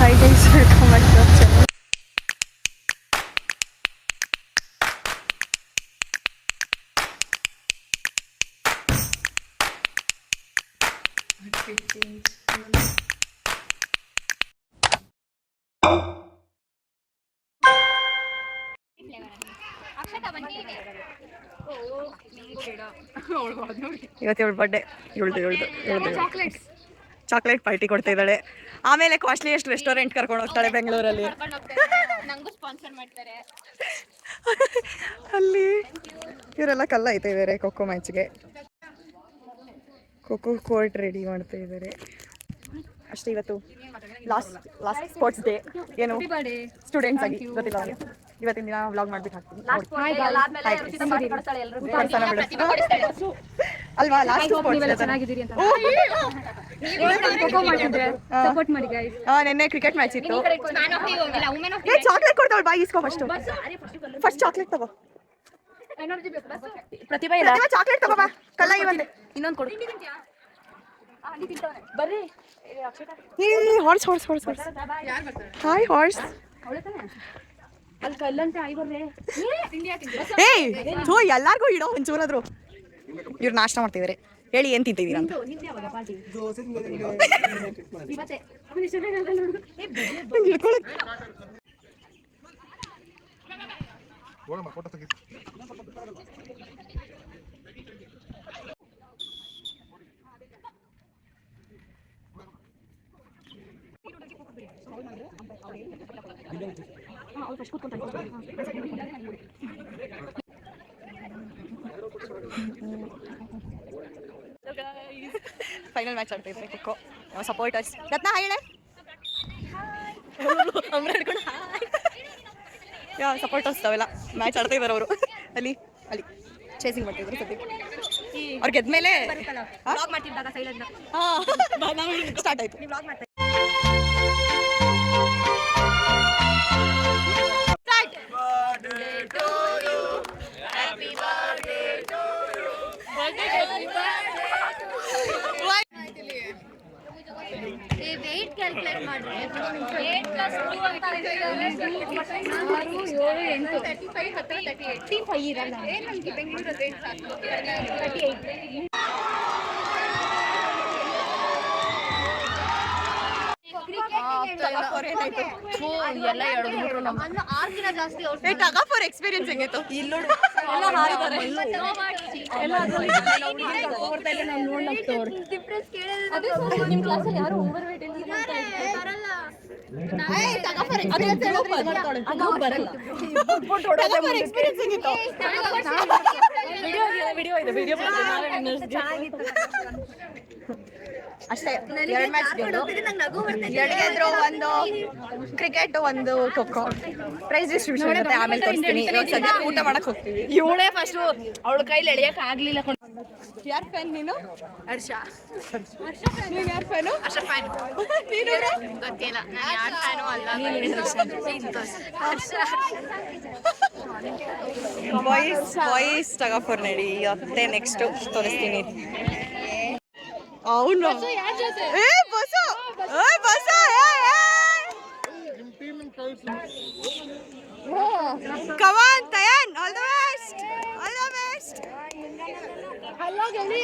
Hi guys, welcome back to our channel. ಇವತ್ತು ಇವಳು birthday ಇವಳ್ದು chocolate party ಕೊಡ್ತಾ ಇದ್ದಾಳೆ. ಆಮೇಲೆ ಕಾಸ್ಟ್ಲಿಯೆಸ್ಟ್ ರೆಸ್ಟೋರೆಂಟ್ ಕರ್ಕೊಂಡು ಹೋಗ್ತಾಳೆ ಬೆಂಗಳೂರಲ್ಲಿ. ಅಲ್ಲಿ ಇವರೆಲ್ಲ ಕಲ್ಲ ಐತೆ ಇದ್ದಾರೆ ಖೋಖೋ ಮ್ಯಾಚ್ಗೆ. ಖೋಖೋ ಕೋರ್ಟ್ ರೆಡಿ ಮಾಡ್ತಾ ಇದ್ದಾರೆ ಅಷ್ಟೇ. ಇವತ್ತು ಲಾಸ್ಟ್ ಸ್ಪೋರ್ಟ್ಸ್ ಡೇ. ಏನು ಸ್ಟೂಡೆಂಟ್ಸ್ ಆಗಿ ಗೊತ್ತಿಲ್ಲ ಅವರಿಗೆ. ಇವತ್ತಿನ ದಿನ ವ್ಲಾಗ್ ಮಾಡ್ಬಿಟ್ಟು ಹಾಕ್ತೀನಿ ಅಲ್ವಾ. ಲಾಸ್ಟ್ ನೆನ್ನೆ ಕ್ರಿಕೆಟ್ ಮ್ಯಾಚ್ ಇತ್ತು. ಚಾಕ್ಲೇಟ್ ಕೊಡ್ತಾವಳು, ಬಾಯಿ ಇಸ್ಕೋ ಫಸ್ಟ್ ಚಾಕ್ಲೇಟ್ ತಗೋ. ಪ್ರತಿಭಾ ಚಾಕ್ಲೇಟ್ ತಗೋ ಬಾ. ಕಲ್ಲ ಇವಂದೆ ಇನ್ನೊಂದು ಕೊಡು. ಬರ್ರಿ horse horse horse horse hi horse. ಎಲ್ಲಾರ್ಗು ಇಡೋ ಒಂಚೂರಾದ್ರು. ಇವ್ರು ನಾಷ್ಟ ಮಾಡ್ತಿದಾರೆ. ಹೇಳಿ ಏನ್ ತಿಂತಿದೀರ ಅಂತ. ಫೈನಲ್ ಮ್ಯಾಚ್ ಆಡ್ತಾ ಇದ್ದಾರೆ ಖೋಖೋ. ನಾವು ಸಪೋರ್ಟರ್ಸ್. ರತ್ನ ಹೇಳೆ ಸಪೋರ್ಟರ್ಸ್ ಅವೆಲ್ಲ ಮ್ಯಾಚ್ ಆಡ್ತಾ ಇದ್ದಾರೆ ಅವರು. ಅಲ್ಲಿ ಚೇಸಿಂಗ್ ಮಾಡ್ತಿದ್ರು ಸದ್ಯಕ್ಕೆ. ಅವ್ರು ಗೆದ್ಮೇಲೆ ಸ್ಟಾರ್ಟ್ ಆಯ್ತು. ವೇಟ್ ಕ್ಯಾಲ್ಕುಲೇಟ್ ಮಾಡ್ರಿ. 8 + 2 ಅಂತ ಇದೆ. 35 ಇರಲ್ಲ. ಏನು ನಮಗೆ ಬೆಂಗಳೂರಲ್ಲಿ ರೇಟ್ ಸಾಕು. 38 ಎಲ್ಲ 6 ದಿನ ಜಾಸ್ತಿ. ಟಗಾಫೋರ್ ಎಕ್ಸ್ಪೀರಿಯನ್ಸ್ ಹೆಂಗಿತ್ತು? ಇಲ್ಲಿ ಅಷ್ಟೇ. 2 ಮ್ಯಾಚ್ ಗೆದ್ರು. ಒಂದು ಕ್ರಿಕೆಟ್, ಒಂದು ಖೋಖೋ. ಪ್ರೈಸ್ ಡಿಸ್ಟ್ರಿಬ್ಯೂಷನ್ ಇರುತ್ತೆ, ಆಮೇಲೆ ತೋರಿಸ್ತೀನಿ. ಸದ್ಯ ಊಟ ಮಾಡಕ್ ಹೋಗ್ತೀವಿ. ಇವಳೇ ಫಸ್ಟ್ ಅವಳ ಕೈಲಿ ಎಳೆಯಕ್ ಆಗ್ಲಿಲ್ಲ. ಯಾರ್ ಫ್ಯಾನ್ ನೀನು? ಹರ್ಷ. ನೀನು ಯಾರ್ ಫ್ಯಾನು? ಹರ್ಷ ಫ್ಯಾನ್. ನೀನು ಗೊತ್ತಿಲ್ಲ, ನಾನು ಯಾರ್ ಫ್ಯಾನು ಅಲ್ಲ. ಹರ್ಷ. ಬಾಯ್ಸ್ ಟಗಾಫೋರ್ ನಡಿ. ಮತ್ತೆ ನೆಕ್ಸ್ಟ್ ತೋರಿಸ್ತೀನಿ. అవును ఏ బసో ఓయ్ బసో come on Tayan, all the best hello geli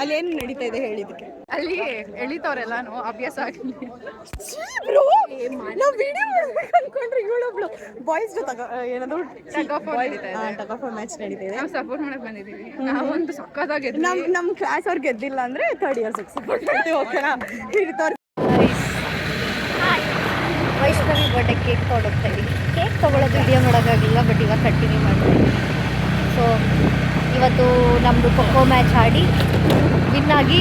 ಅಲ್ಲಿ ಏನು ನಡೀತಾ ಇದೆ ಹೇಳಿದಕ್ಕೆ? ಅಲ್ಲಿ ಎಳಿತವ್ರೆಲ್ಲಾನು ಅಭ್ಯಾಸ ಆಗಲಿ. ನಾವು ವಿಡಿಯೋ ಮಾಡ್ಬೇಕು ಅನ್ಕೊಂಡ್ರೆ ಇವಳೊಬ್ಳು ಬಾಯ್ಸ್ ಏನದು ಟಗಾಫೋರ್ ಮ್ಯಾಚ್ ನಡೀತಾ ಇದೆ. ನಾವು ಸಪೋರ್ಟ್ ಮಾಡಕ್ ಬಂದಿದ್ದೀವಿ. ನಾವೊಂದು ಸಕ್ಕತ್ತಾಗಿ ನಮ್ಮ ಕ್ಲಾಸ್ ಅವ್ರು ಗೆದ್ದಿಲ್ಲ ಅಂದ್ರೆ 3rd ಇಯರ್ಸ್ ಸಪೋರ್ಟ್ ಮಾಡ್ತೀವಿ. ಓಕೆನಾ? ಹಿಡಿತವ್ರು. ವೈಷ್ಣವಿ ಬರ್ಡೇ ಕೇಕ್ ತೊಗೊಳ್ತಾ ಇದ್ದೀವಿ. ಕೇಕ್ ತೊಗೊಳೋದು ವಿಡಿಯೋ ಮಾಡೋಕ್ಕಾಗಿಲ್ಲ, ಬಟ್ ಇವಾಗ ಕಂಟಿನ್ಯೂ ಮಾಡ್ತೀವಿ. ಸೊ ಇವತ್ತು ನಮ್ಮದು ಖೋಖೋ ಮ್ಯಾಚ್ ಆಡಿ ವಿನ್ ಆಗಿ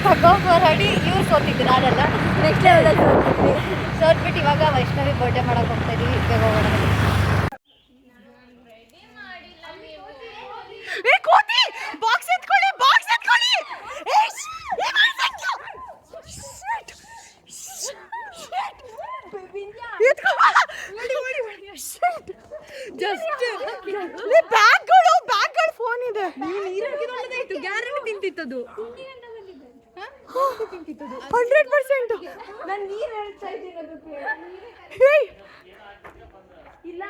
ಟಗಾಫೋರ್ ಆಡಿ ಇವ್ರು ಸೋತಿದ್ದು, ನಾನೆಲ್ಲ ನೆಕ್ಸ್ಟ್ ಲೆವೆಲಲ್ಲಿ ಸೋತ್ಬಿಟ್ಟು ಇವಾಗ ವೈಷ್ಣವಿ ಬರ್ಡೇ ಮಾಡೋಕೆ ಹೋಗ್ತಾ ಇದ್ದೀವಿ. ಬೇಗ ಹೋಗೋಣ. ಬಾಕ್ಸ್ ಎತ್ಕೊಳ್ಳಿ. ಬ್ಯಾಗ್ಗಳು ಫೋನ್ ಇದೆ. ಗ್ಯಾರಂಟಿ ತಿಂತಿತ್ತು ಇತ್ತದು 100%. ನಾನು ನೀರು ಹೇಳ್ತಾ ಇದ್ದೀನಿ ಅದಕ್ಕೆ. ಹೇಯ್ ಇಲ್ಲ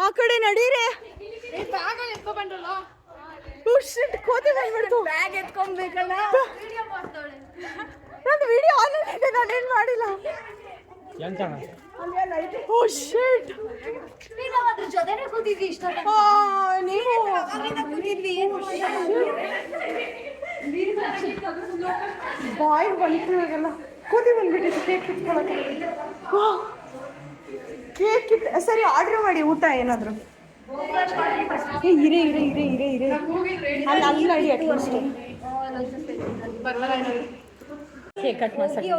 ಆ ಕಡೆ ನಡೀರಿ. ಬ್ಯಾಗಲ್ಲಿ ಎತ್ಕೊಬಂದ್ರಲ್ಲ ಕೋತಿ ಬಂದ್ಬಿಡ್ತು. ಬ್ಯಾಗ್ ಎತ್ಕೊಬೇಕಲ್ಲ. ವಿಡಿಯೋ ಮಾಡ್ತಾಳೆ. ನಂದು ವಿಡಿಯೋ ಆನ್ ಇದೆ, ನಾನೇನು ಮಾಡಿಲ್ಲ. ಓ ಶಿಟ್. ನೀನು ಅದ್ರ ಜೊತೆನೇ ಕೂತಿದ್ವಿ ಇಷ್ಟ. ನೀವು ಬಾಯ್ ಬಂದಿಲ್ಲ, ಕೂತಿ ಬಂದ್ಬಿಟ್ಟಿತ್ತು ಕೇಕ್ ಕಿತ್ಕೊಳಕ್ಕೆ. ಕೇಕ್ ಸರಿ, ಆರ್ಡ್ರ್ ಮಾಡಿ ಊಟ ಏನಾದ್ರು. ಇರೇ ಅಲ್ಲಿ ನಡಿ ಅಟ್ಲೀಸ್ಟ್. ಕೇಕ್ ಕಟ್ ಮಾಡ್ಸಕ್ಕೆ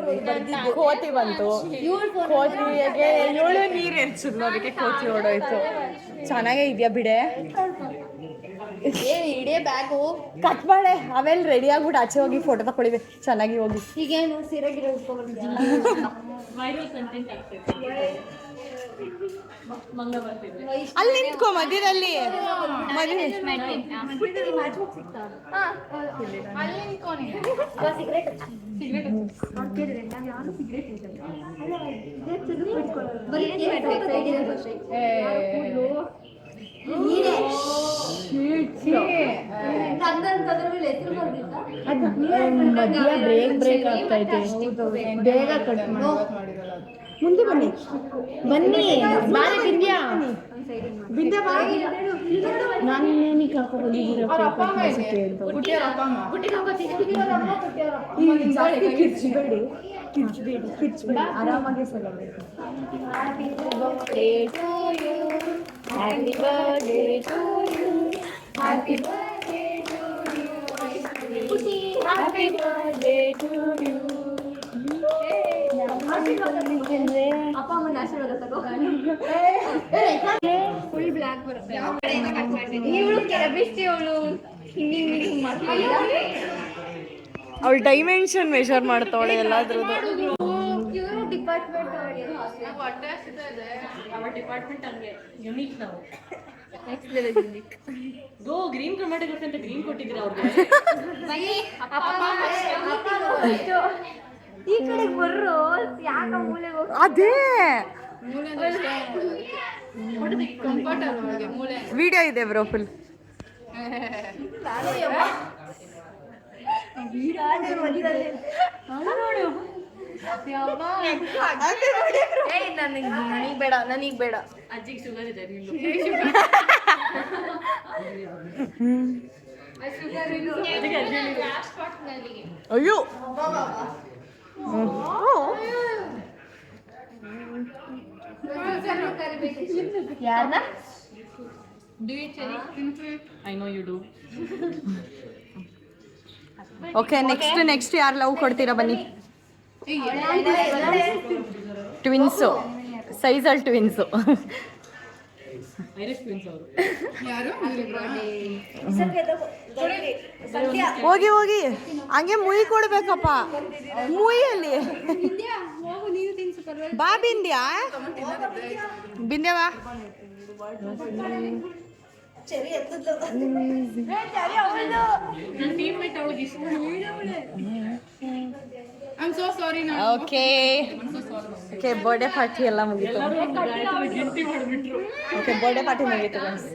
ಕೋತಿ ಬಂತು. ಕೋತಿಗೆ ಇವಳು ನೀರು ಎರ್ಚಿದ್ಲು, ಅದಕ್ಕೆ ಕೋತಿ ಓಡೋಯ್ತು. ಚೆನ್ನಾಗೇ ಇದೆಯಾ ಬಿಡೆ. ಇಡೇ ಬ್ಯಾಗು ಕಟ್ ಮಾಡೆ, ಆಮೇಲೆ ರೆಡಿ ಆಗ್ಬಿಟ್ಟು ಆಚೆ ಹೋಗಿ ಫೋಟೋ ತಗೊಳ್ಳಿವೆ. ಚೆನ್ನಾಗಿ ಹೋಗಿ. ಈಗೇನು ಸೀರೆಗಿರೋ ಉಟ್ಕೊಬರ್ತೀಯ? ಅಲ್ಲಿ ನಿಂತ್ಕೊ ಮಧ್ಯದಲ್ಲಿ. ಮದುವೆ ಬ್ರೇಕ್ ಆಗ್ತೈತೆ. ಬೇಗ ಕಟ್ ಮುಂದೆ ಬನ್ನಿ. ಬಾರಿ ಬಿಂದ್ಯಾ ಬಿದ್ದೆ ಬಾ. ನಾನು ಏನಕ್ಕೆ ಕರ್ಕೊಂಡ್ಬಂದಿದ್ದೀರ ಜಾಸ್ತಿ ಕಿರ್ಚಬೇಡಿ, ಆರಾಮಾಗಿ celebrate. Happy birthday to you. Happy birthday to you. Happy birthday to you. ಅಪ್ಪ ಅಮ್ಮನ ಆಶೀರ್ವಾದ ತಗೋ. ಫುಲ್ ಬ್ಲ್ಯಾಕ್ ಬರುತ್ತೆ. ಇವಳು ಕೆರಬಿಸ್ತಿ, ಅವಳು ಹಿಂಗೆ ಮಾಡ್ತಾಳೆ. ಅವಳು ಡೈಮೆನ್ಷನ್ ಮೆಷರ್ ಮಾಡ್ತಾವಳೆ ಎಲ್ಲಾದ್ರದ್ದು. ಇವರು ಡಿಪಾರ್ಟ್ಮೆಂಟ್ ಗ್ರೀನ್ ಟೊಮ್ಯಾಟೊ ಅಂತ ಗ್ರೀನ್ ಕೊಟ್ಟಿದ್ದೀರಾ ಅವ್ರಿಗೆ? ಈ ಕಡೆ ಬರ್ರು ಯಾಕ ಮೂಲೆಗೆ ಹೋಗಿ ಅದೇ ವಿಡಿಯೋ ಇದೆ ಬ್ರೋ ಫುಲ್. ನನಗ್ ಬೇಡ. ಅಜ್ಜಿಗೆ ಶುಗರ್ ಇದೆ. ಅಯ್ಯೋ ಯಾರನ್ನ I know you do. Okay, next ಯಾರು ಲವ್ ಕೊಡ್ತೀರಾ ಬನ್ನಿ. ಟ್ವಿನ್ಸು, ಸೈಜಲ್ ಟ್ವಿನ್ಸು. ಐರಿಷ್ ಟ್ವಿನ್ಸ್ ಅವರು. ಹೋಗಿ ಹಂಗೆ ಮುಯಿ ಕೊಡ್ಬೇಕಪ್ಪ. ಮುಯಿಯಲ್ಲಿ ಬಾ ಬಿಂದ್ಯಾ, ಬಿಂದ್ಯವಾ. ನನ್ನ ಟೀಮ್ಮೇಟ್ ಅವಳಿಗೆ ಇಷ್ಟ. I am so sorry. Okay, birthday party ಎಲ್ಲ ಮುಗೀತು. ಓಕೆ, ಬರ್ಡೇ ಪಾರ್ಟಿ ಮುಗೀತು ಗೈಸ್.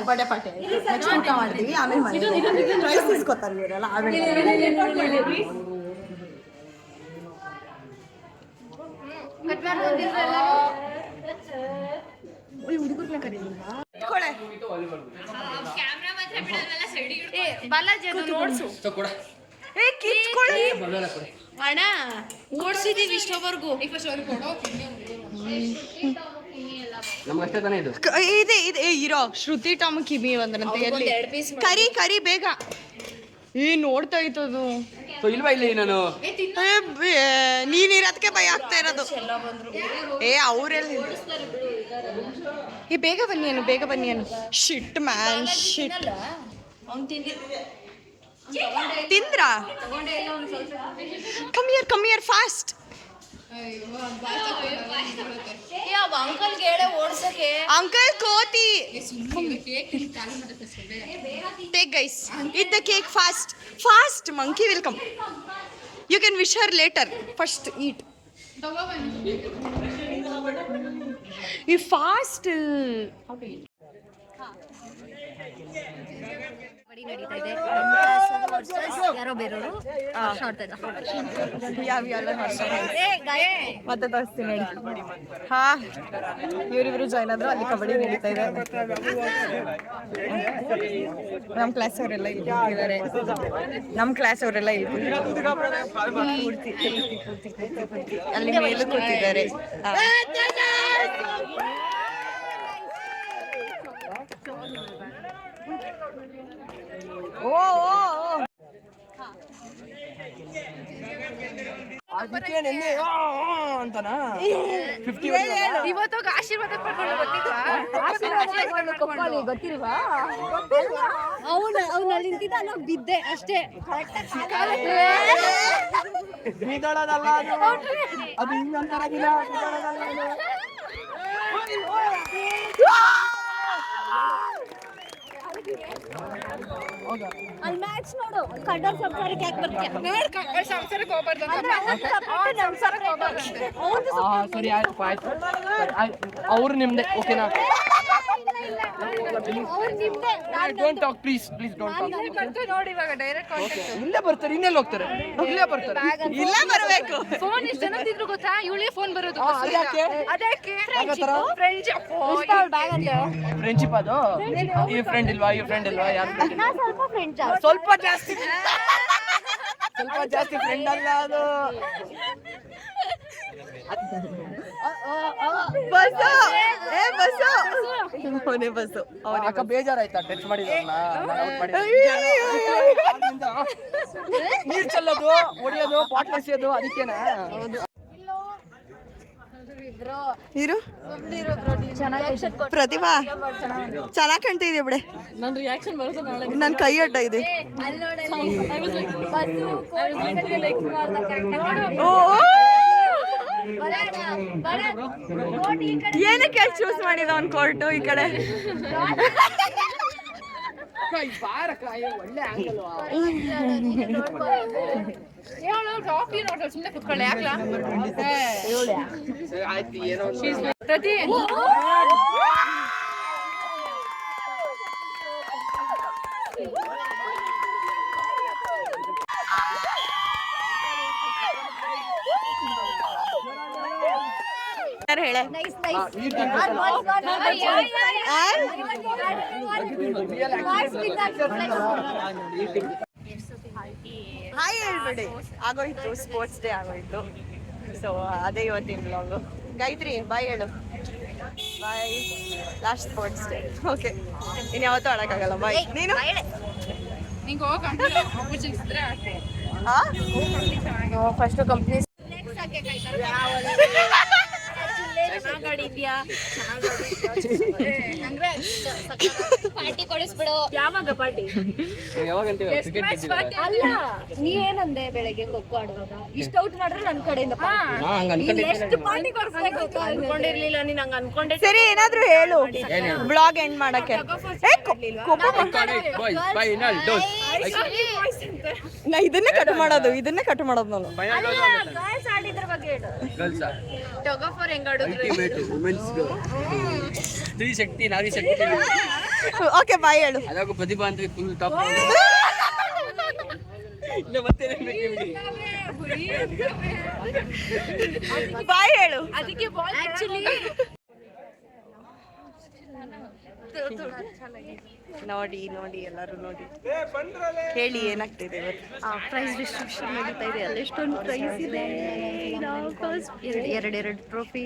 ಬರ್ಡೇ ಪಾರ್ಟಿ ನೆಕ್ಸ್ಟ್ ಊಟ ಮಾಡ್ತೀವಿ, ಆಮೇಲೆ ಪ್ರೈಸ್ ಇಸ್ಕೊತಾರೆ ಇವರೆಲ್ಲ. ಆಮೇಲೆ ಹುಡುಗರ್ನ ಕರೀಲಿಲ್ಲ. ಅಣ್ಣ ಓಡಿಸಿದೀವಿ ಇಷ್ಟೋವರೆಗೂ. ನಮ್ಗಷ್ಟೇ ತಾನೇ ಇದು. ಇದೆ ಇರೋ ಶ್ರುತಿ ಟಾಮ್ ಕಿಮಿ ಒಂದ್ರಂತೆ. ಎಲ್ಲಿ ಕರಿ ಬೇಗ. ನೋಡ್ತಾ ಇತ್ತದು. ಇಲ್ವಾ ಇಲ್ಲಿ ನಾನು ನೀನಿರೋದಕ್ಕೆ ಭಯ ಆಗ್ತಾ ಇರೋದು. ಅವರೆಲ್ಲ ಬೇಗ ಬನ್ನಿ ಅನು. Shit man, shit. ತಿಂದ್ರಾ? Come here fast. ಅಂಕಲ್ಗೆ ಹೇಳ ಓಡ್ಸಕ್ಕೆ. ಅಂಕಲ್ ಕೋತಿ. Take guys, eat the cake fast. Fast, monkey will come. You can wish her later. First eat. You fast. ಬಡಿ ನಡೀತಾ ಇದೆ. ಯಾರೋ ಬೇರೆಯವರು ಆಡ್ತಾ ಇದ್ದಾರೆ. ಮತ್ತೆ ತೋರಿಸ್ತೀನಿ ನೋಡಿ. ಹಾ, ಇವರಿಬ್ರು ಜಾಯ್ನ್ ಆದ್ರು. ಅಲ್ಲಿ ಕಬಡ್ಡಿ ನಡೀತಾ ಇದೆ. ನಮ್ಮ ಕ್ಲಾಸ್ ಅವರೆಲ್ಲ ಇಲ್ಲಿ ಕೂತಿದ್ದಾರೆ. ಅಲ್ಲಿ ಮೇಲೂ ಕೂತಿದ್ದಾರೆ. ಓ ಇವತ್ತು ಆಶೀರ್ವಾದ ಪಡ್ಕೊಂಡು ಗೊತ್ತಿಲ್ವಾ? ಅವನು ಅಲ್ಲಿ ನಿಂತಿದ್ದ ನಾನು ಬಿದ್ದೆ ಅಷ್ಟೇ. ಅದು ಹಿಂಗಂತಾರ ಅಲ್ಲಿ ಮ್ಯಾಚ್ ನೋಡು. ಕಡ್ಡರ್ ಸಂಸಾರಕ್ಕೆ ಯಾಕೆ ಬರ್ತೀಯ? ಸಂಸಾರಕ್ಕೆ ಹೋಗ್ಬಾರ್ದು ಸರಿ ಆಯ್ತು ಅವ್ರು ನಿಮ್ದೆ ಓಕೆನಾ? Don't talk please don't talk. ನೋಡಿ ಇವಾಗ ಡೈರೆಕ್ಟ್ ಇಲ್ಲೇ ಬರ್ತಾರೆ, ಇನ್ನೆಲ್ಲಿ ಹೋಗ್ತಾರೆ? ಇಲ್ಲೇ ಬರ್ತಾರೆ. ಇಲ್ಲೇ ಬರಬೇಕು. ಫೋನ್ ಎಷ್ಟು ಜನ ತಿದ್ರು ಗೊತ್ತಾ? ಇವಳೇ ಫೋನ್ ಬರೋದು. ಅದಕ್ಕೆ ಫ್ರೆಂಡ್ಶಿಪ್ ಅದು. ಈ ಫ್ರೆಂಡ್ ಇಲ್ವಾ ಯಾರು? ಸ್ವಲ್ಪ ಫ್ರೆಂಡ್ಸ್ ಸ್ವಲ್ಪ ಜಾಸ್ತಿ ಫ್ರೆಂಡ್ ಅಲ್ಲ ಅದು. ಬಸ್ಸು ಅಕ್ಕ ಬೇಜಾರಾಯ್ತಾ ಟಚ್ ಮಾಡಿದ್ರಲ್ಲ? ನೀರ್ ಚೆಲ್ಲೋದು, ಹೊಡಿಯೋದು, ಬಾಟ್ಲ್ ಎಸೆಯೋದು ಅದಕ್ಕೇನಾ? ಇರು ಪ್ರತಿಭಾ ಚೆನ್ನಾಗಿ ಕಾಣ್ತಾ ಇದೆಯಾ ಬಿಡೆ. ನನ್ನ ರಿಯಾಕ್ಷನ್ ಬರುತ್ತೆ ನಾಳೆ. ನನ್ನ ಕೈ ಅಡ್ಡ ಇದೆ. ಏನಕ್ಕೆ ಚೂಸ್ ಮಾಡಿದ ಅವ್ನ್ ಕೋರ್ಟು ಈ ಕಡೆ? ಒಳ್ಳೆ ಆಗಲ್ವಾ? ಸುಮ್ಮನೆ ಕುತ್ಕೊಳ್ಳಿ. ಯಾಕಲಾ ಆಯ್ತು ಏನೋ ಪ್ರತಿ ಹೇಳೆ. ಹಾಯ್ ಹೇಳ್ಬಿಡಿ. ಆಗೋಯ್ತು, ಸ್ಪೋರ್ಟ್ಸ್ ಡೇ ಆಗೋಯ್ತು. ಸೊ ಅದೇ ಇವತ್ತಿನ ಬ್ಲಾಗು. ಗಾಯತ್ರಿ ಬಾಯ್ ಹೇಳು. Bye. Last sports day. Okay, ಇನ್ನು ಯಾವತ್ತೂ ಆಡೋಕ್ಕಾಗಲ್ಲ. ಬಾಯ್. ನೀನು ನಿಂಗೆ ಹೋಗಿ ಫಸ್ಟ್ ಕಂಪ್ನಿ ಪಾರ್ಟಿ ಕೊಡಿಸ್ಬಿಡು. ಯಾವಾಗ ಪಾರ್ಟಿ? ಅಲ್ಲ, ನೀ ಏನಂದೆ ಬೆಳಗ್ಗೆ ಖೋಖೋ ಆಡುವಾಗ? ಇಷ್ಟ ಔಟ್ ಮಾಡಿದ್ರೆ ನನ್ನ ಕಡೆಯಿಂದ ಎಷ್ಟು ಪಾರ್ಟಿ ಕೊಡಿಸ್ಬೇಕು ಅನ್ಕೊಂಡಿರ್ಲಿಲ್ಲ. ನೀನ್ ಹಂಗ ಅನ್ಕೊಂಡೆ. ಸರಿ, ಏನಾದ್ರೂ ಹೇಳು ಬ್ಲಾಗ್ ಎಂಡ್ ಮಾಡಕ್ಕೆ. ನಾ ಇದನ್ನೇ ಕಟ್ ಮಾಡೋದು ನಾನು. ಆಡಿದ್ರ ಬಗ್ಗೆ ಹೇಳು. ಟೊಗಫರ್ ಹೆಂಗ್ ಆಡಿದ್ರು? ಸ್ತ್ರೀ ಶಕ್ತಿ, ನಾರಿ ಶಕ್ತಿ. ಓಕೆ, ಬಾಯ್ ಹೇಳು. ಅದಾಗ ಪ್ರತಿಭಾ ಅಂತ ಫುಲ್ ಟಾಪ್. ಬಾಯ್ ಹೇಳು. ಅದಕ್ಕೆ ಆಕ್ಚುಲಿ ನೋಡಿ ಎಲ್ಲರೂ ನೋಡಿ. ಹೇಳಿ ಏನಾಗ್ತಿದೆ ಇವತ್ತು? ಪ್ರೈಸ್ ಡಿಸ್ಟ್ರಿಬ್ಯೂಷನ್ ನಡೀತಾ ಇದೆ. ಅಲ್ಲಿ ಎಷ್ಟೊಂದು ಪ್ರೈಸ್ ಇದೆ. ಎರಡು ಟ್ರೋಫಿ,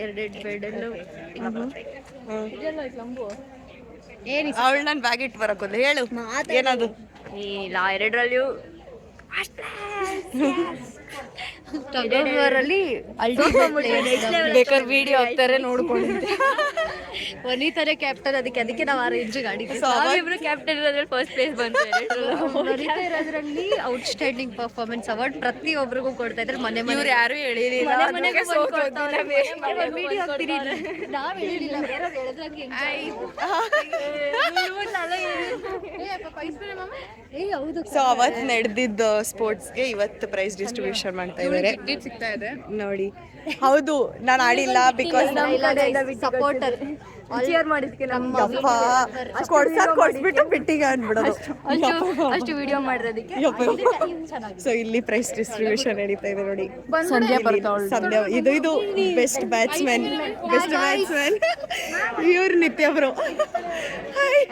ಎರಡೆರಡು ಮೆಡಲ್. ಅವಳು ನಾನು ಬ್ಯಾಗ್ ಇಟ್ಟು ಬರಕ್ಕೋದು. ಹೇಳು ಏನದು? ಇಲ್ಲ, ಎರಡರಲ್ಲಿಯೂ ಬೇಕಾದ್ರೆ ವಿಡಿಯೋ ಹಾಕ್ತಾರೆ ನೋಡ್ಕೊಂಡಿದ್ದೆ. ವನಿತಾನೇ ಕ್ಯಾಪ್ಟನ್, ಅದಕ್ಕೆ ನಾವು ಆ ರೇಂಜ್ ಗಾಡಿ So, ನಾವಿಬ್ರು ಕ್ಯಾಪ್ಟನ್ ಇರೋದ್ರಲ್ಲಿ ಫಸ್ಟ್ ಪ್ಲೇಸ್ ಬಂತು ವನಿತಾ ಇರೋದ್ರಲ್ಲಿ ಔಟ್ಸ್ಟ್ಯಾಂಡಿಂಗ್ ಪರ್ಫಾರ್ಮೆನ್ಸ್ ಅವಾರ್ಡ್ ಪ್ರತಿಯೊಬ್ಬರಿಗೂ ಕೊಡ್ತಾ ಇದ್ರೆ ಮನೆ ಇವ್ರು ಯಾರು ಹೇಳಿಲ್ಲ ಮನೆಗೆ ವಿಡಿಯೋ ಹಾಕ್ತೀನಿ. ನಾವ್ ಹೇಳಿಲ್ಲ, ಬೇರೆಯವ್ರು ಹೇಳಿದ್ರಂಗೆ ಹೌದು. ಸೊ ಅವತ್ತು ನಡೆದಿದ್ದ ಸ್ಪೋರ್ಟ್ಸ್ಗೆ ಇವತ್ತು ಪ್ರೈಸ್ ಡಿಸ್ಟ್ರಿಬ್ಯೂಷನ್ ಮಾಡ್ತಾ ಇದ್ದಾರೆ ಸಿಗ್ತಾ ಇದೆ. ನೋಡಿ. ಹೌದು, ನಾನು ಆಡಿಲ್ಲ ಬಿಕಾಸ್ ಸಪೋರ್ಟರ್ ಯಪ್ಪ ಕೊಡ್ಸ್ಬಿಟ್ಟು ಬಿಟ್ಟಿಗೆ ಅನ್ಬಿಡೋದು. ಅಷ್ಟು ವಿಡಿಯೋ ಮಾಡಿರೋದಕ್ಕೆ ಸೊ ಇಲ್ಲಿ ಪ್ರೈಸ್ ಡಿಸ್ಟ್ರಿಬ್ಯೂಷನ್ ನಡೀತಾ ಇದೆ ನೋಡಿ. ಸಂಧ್ಯಾ ಬರ್ತಾವಳು. ಸಂಧ್ಯಾ ಇದು ಬೆಸ್ಟ್ ಬ್ಯಾಟ್ಸ್ಮನ್ ಇವ್ರು ನಿತ್ಯ ಬ್ರೋ.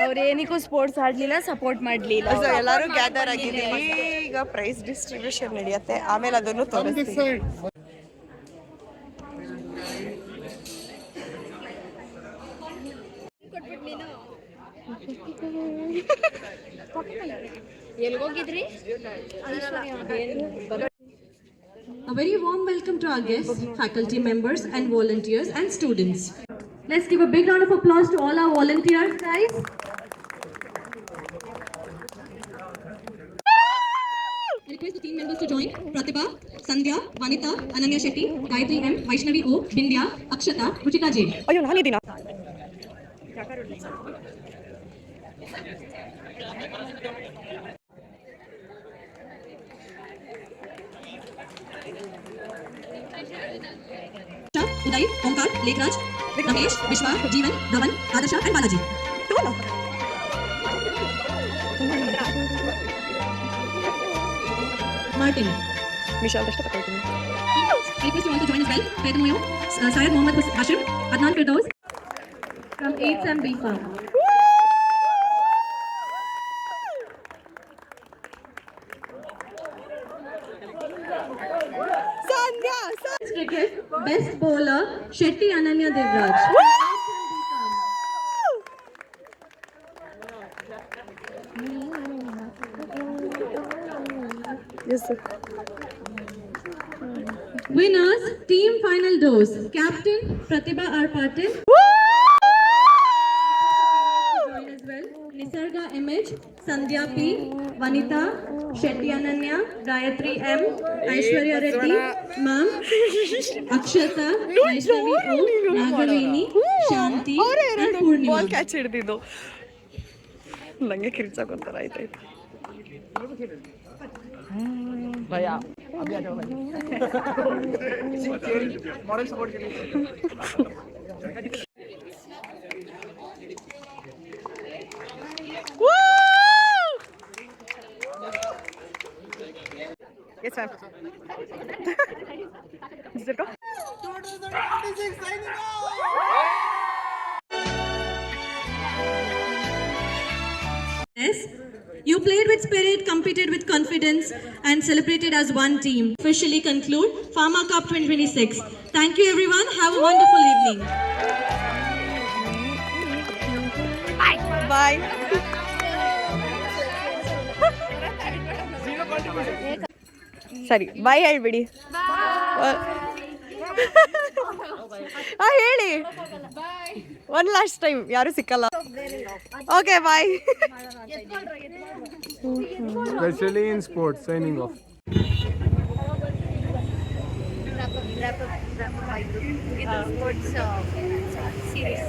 ಅವ್ರು ಏನಕ್ಕೂ ಸ್ಪೋರ್ಟ್ಸ್ ಆಡ್ಲಿಲ್ಲ, ಸಪೋರ್ಟ್ ಮಾಡ್ಲಿಲ್ಲ. ಸೊ ಎಲ್ಲರೂ ಗ್ಯಾದರ್ ಆಗಿದ್ದೀವಿ. ಈಗ ಪ್ರೈಸ್ ಡಿಸ್ಟ್ರಿಬ್ಯೂಷನ್ ನಡೆಯುತ್ತೆ, ಆಮೇಲೆ ಅದನ್ನು ತೋರಿಸ್ತೀವಿ. ಎಲ್ಗೋಗಿದ್ರಿ? A very warm welcome to our guests, faculty members and volunteers and students. Let's give a big round of applause to all our volunteers, guys. Request the team members to join. Pratibha, Sandhya, Vanita, Ananya Shetty, Gayatri M, Vaishnavi O, Bindya, Akshata, Ruchika J. ಅಯ್ಯೋ ನಾನಿದ್ದೀನ. Uday, Omkar, Lekraj, Ramesh, Vishwa, Jeevan, Dhawan, Adarsh and Balaji. Martin. Vishal ಅಷ್ಟೇ ತಗೊಳ್ತೀನಿ. Request you all to join as well. Pedmoyo, Syed Mohammad Hashim, Adnan Firdaus from 8th and B Farm. Sandhya Cricket Best Bowler Shetty Ananya Devraj. ಎಸ್ Winners Team Final Dose Captain Pratibha R Patil. Join as well. Nisarga Image, Sandhya P, Vanita, Shetty Ananya, Gayatri M, Aishwarya Reddy, Ma'am, Akshata, Vaishnavi O, Nagarini, Shanti and Purnima. Ball catch ಹಿಡ್ದಿದ್ದು ನಂಗೆ ಕಿರ್ಚಾಕೊಂತಾರ. ಆಯ್ತಾಯ್ತು. भैया अभी आ जाओ भाई. Moral support के लिए. Yes, ma'am. Is it go? 2026 signing off. Yes. You played with spirit, competed with confidence, and celebrated as one team. Officially conclude Pharma Cup 2026. Thank you, everyone. Have a wonderful evening. Bye. ಸರಿ ಬಾಯ್ ಹೇಳ್ಬಿಡಿ. ಹೇಳಿ one last time, ಯಾರು ಸಿಕ್ಕಲ್ಲ. Okay bye. Especially in sports, signing off. Sports series.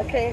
Okay